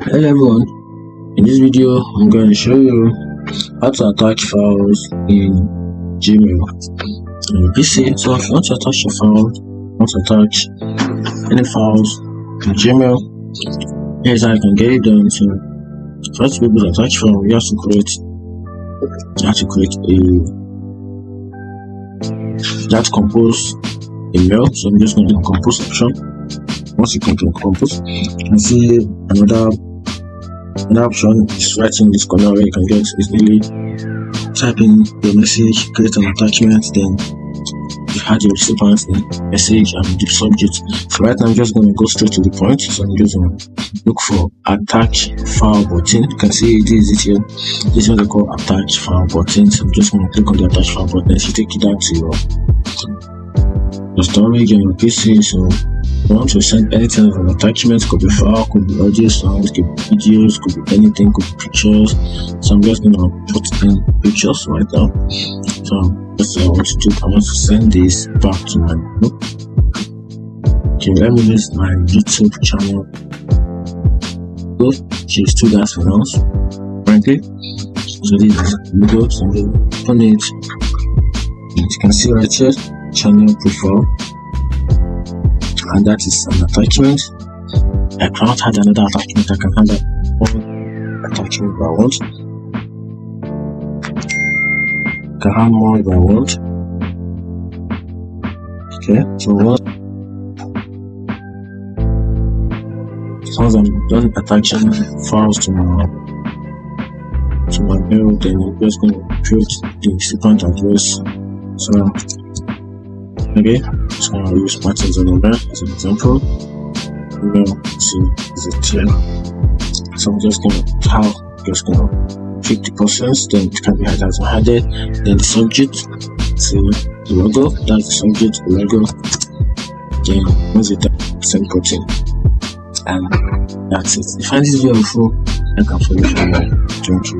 Hello everyone, in this video I'm going to show you how to attach files in Gmail on your PC. So if you want to attach your file, any files in Gmail, here's how you can get it done. So for us to be able to attach file, you have to compose a mail. So I'm just going to do the compose option. Once you click on compose, you can see another option is right in this corner where you can just easily type in your message, create an attachment, then you add your recipient's message and the subject. So right now I'm just going to go straight to the point. So I'm just going to look for attach file button. You can see this is it here. This is what they call attach file button. So I'm just going to click on the attach file button. It should take you down to your storage on your PC. So if you want to send anything of an attachment, could be file, could be audio, sounds, could be videos, could be anything, could be pictures. So I'm just going to put in pictures right now. So that's what I want to do. I want to send this back to my group. Okay, let me use my YouTube channel, which is Twoguysfinance. Frankly, so this is video. So I'm going to open it. You can see right here, channel profile. And that is an attachment. I cannot add another attachment. I can add one attachment if I want. I can add more if I want. Okay, so once I'm done attaching files to my mail, then I'm just going to create the recipient address. So okay, so I'll use Martin's number as an example. Email is it here. So I'm just gonna pick the persons, then it can be added as added, then the subject, so the logo, that's the subject, the logo, then once it send button, and that's it. If you find this video helpful, like and follow. Thank you.